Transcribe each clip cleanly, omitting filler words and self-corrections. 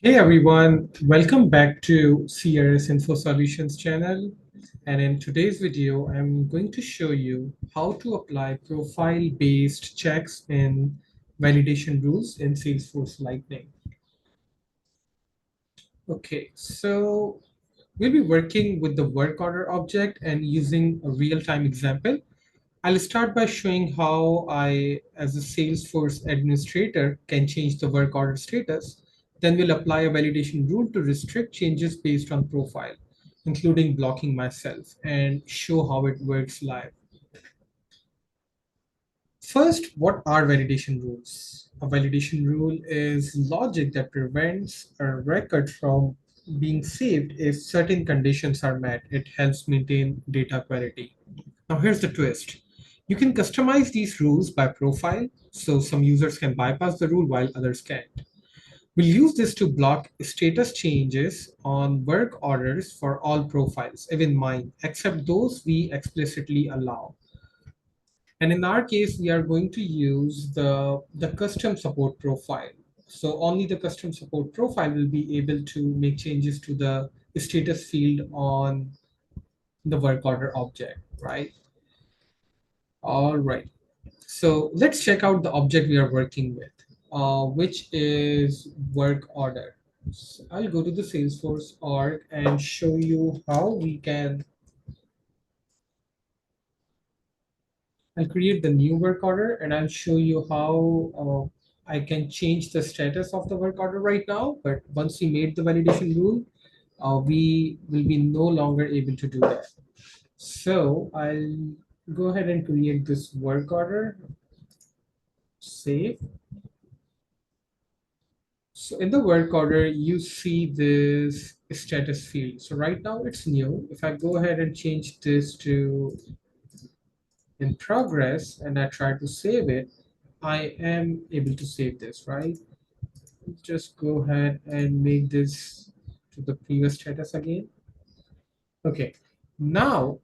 Hey everyone, welcome back to CRS Info Solutions channel. And in today's video, I'm going to show you how to apply profile-based checks in validation rules in Salesforce Lightning. Okay, so we'll be working with the work order object and using a real-time example. I'll start by showing how I, as a Salesforce administrator, can change the work order status. Then we'll apply a validation rule to restrict changes based on profile, including blocking myself, and show how it works live. First, what are validation rules? A validation rule is logic that prevents a record from being saved if certain conditions are met. It helps maintain data quality. Now, here's the twist. You can customize these rules by profile, so some users can bypass the rule while others can't. We'll use this to block status changes on work orders for all profiles, even mine, except those we explicitly allow. And in our case, we are going to use the custom support profile. So only the custom support profile will be able to make changes to the status field on the work order object, right? All right. So let's check out the object we are working with, which is work order. So I'll go to the Salesforce org and show you how we can. I'll create the new work order and I'll show you how I can change the status of the work order right now. But once we made the validation rule, we will be no longer able to do that. So I'll go ahead and create this work order, save. So in the work order, you see this status field. So right now it's new. If I go ahead and change this to in progress and I try to save it, I am able to save this, right? Just go ahead and make this to the previous status again. Okay. Now,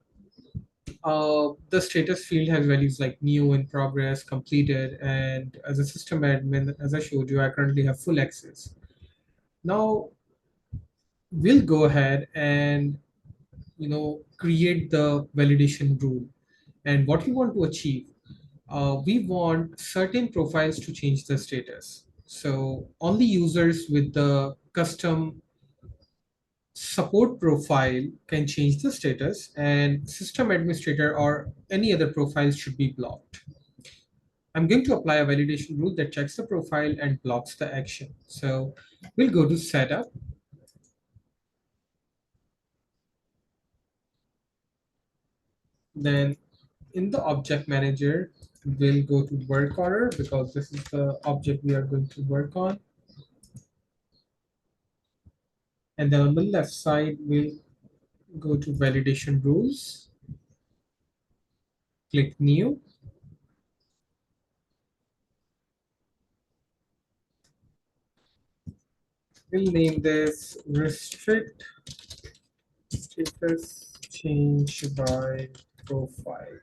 the status field has values like new, in progress, completed, and as a system admin, as I showed you, I currently have full access. Now, we'll go ahead and create the validation rule. And what we want to achieve, we want certain profiles to change the status. So only users with the custom support profile can change the status, and system administrator or any other profiles should be blocked. I'm going to apply a validation rule that checks the profile and blocks the action. So we'll go to setup. Then in the object manager, we'll go to work order because this is the object we are going to work on. And then on the left side, we'll go to validation rules, click new. We'll name this restrict status change by profile.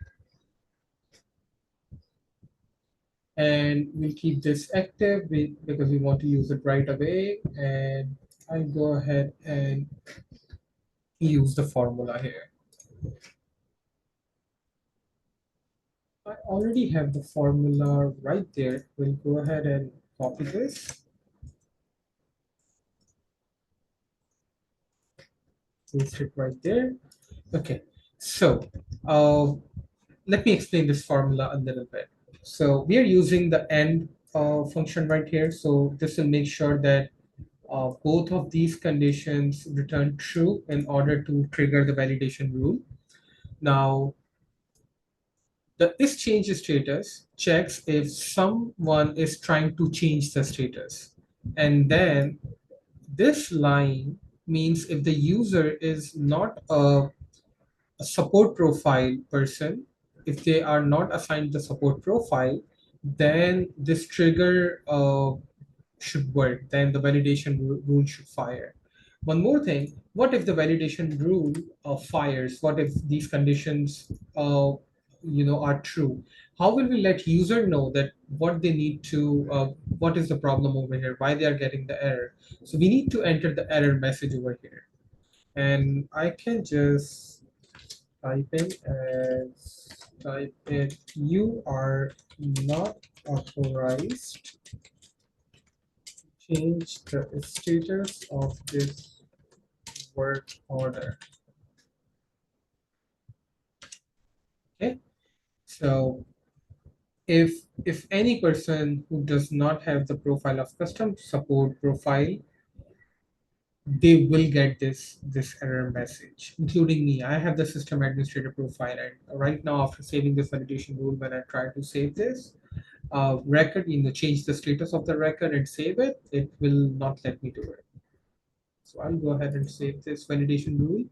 And we'll keep this active because we want to use it right away. And I'll go ahead and use the formula here. I already have the formula right there. We'll go ahead and copy this, paste it right there. Okay, so uh, let me explain this formula a little bit. So we are using the AND function right here. So this will make sure that both of these conditions return true in order to trigger the validation rule. Now, the is change status checks if someone is trying to change the status. And then this line means if the user is not a support profile person, if they are not assigned the support profile, then this trigger should work. Then the validation rule should fire. One more thing, what if the validation rule fires? What if these conditions are true, how will we let user know that what they need to what is the problem over here, why they are getting the error? So we need to enter the error message over here, and I can just type in as type in you are not authorized to change the status of this work order. Okay, so if any person who does not have the profile of custom support profile, they will get this error message, including me. I have the system administrator profile, and right now after saving this validation rule, when I try to save this record, change the status of the record and save it, it will not let me do it. So I'll go ahead and save this validation rule.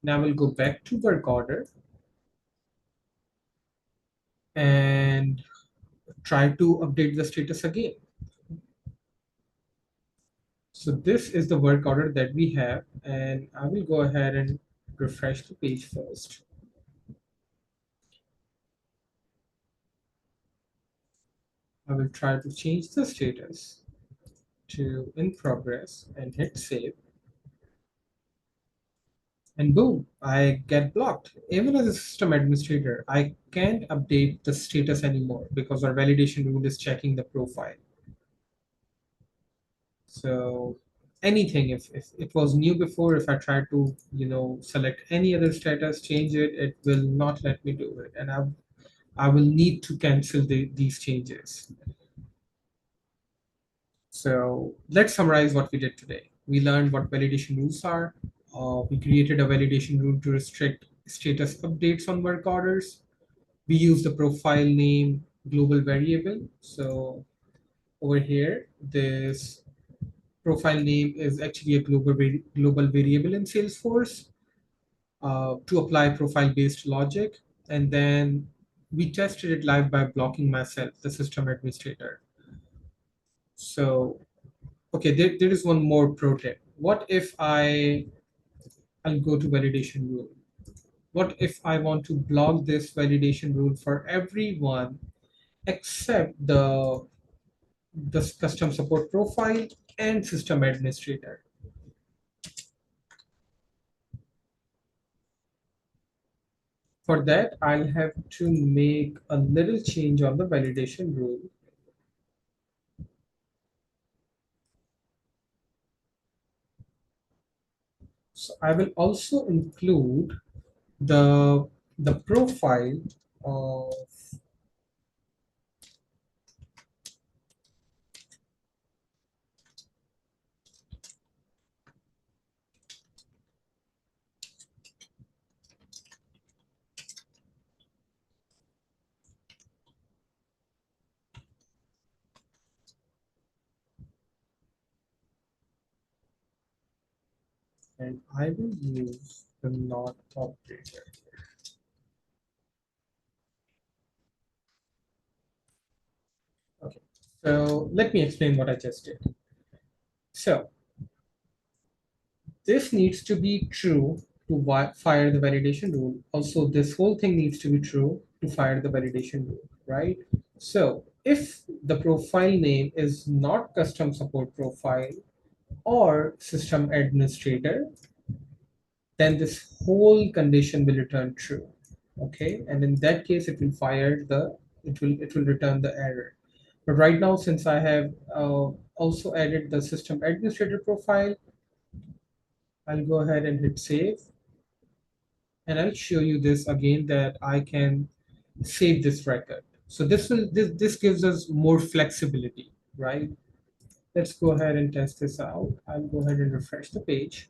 Now we'll go back to work order and try to update the status again. So this is the work order that we have, and I will go ahead and refresh the page first. I will try to change the status to in progress and hit save. And boom, I get blocked. Even as a system administrator, I can't update the status anymore because our validation rule is checking the profile. So anything, if it was new before, if I try to, select any other status, change it, it will not let me do it. And I will need to cancel these changes. So let's summarize what we did today. We learned what validation rules are. We created a validation rule to restrict status updates on work orders. We use the profile name global variable. So over here, this profile name is actually a global variable in Salesforce to apply profile-based logic. And then we tested it live by blocking myself, the system administrator. So, okay, there is one more pro tip. What if I'll go to validation rule. What if I want to block this validation rule for everyone except the custom support profile and system administrator? For that, I'll have to make a little change on the validation rule. So I will also include the profile of and I will use the not operator. Okay, so let me explain what I just did. So this needs to be true to fire the validation rule. Also, this whole thing needs to be true to fire the validation rule, right? So if the profile name is not custom support profile or system administrator, then this whole condition will return true. Okay, and in that case, it will return the error. But right now, since I have also added the system administrator profile, I'll go ahead and hit save. And I'll show you this again that I can save this record. So this gives us more flexibility, right? Let's go ahead and test this out. I'll go ahead and refresh the page,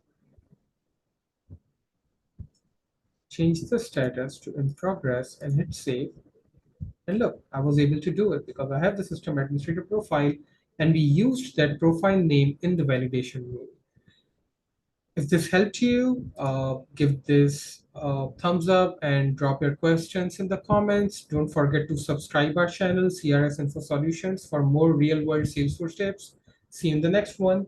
change the status to in progress and hit save. And look, I was able to do it because I have the system administrator profile and we used that profile name in the validation rule. If this helped you, give this a thumbs up and drop your questions in the comments. Don't forget to subscribe our channel, CRS Info Solutions, for more real-world Salesforce tips. See you in the next one.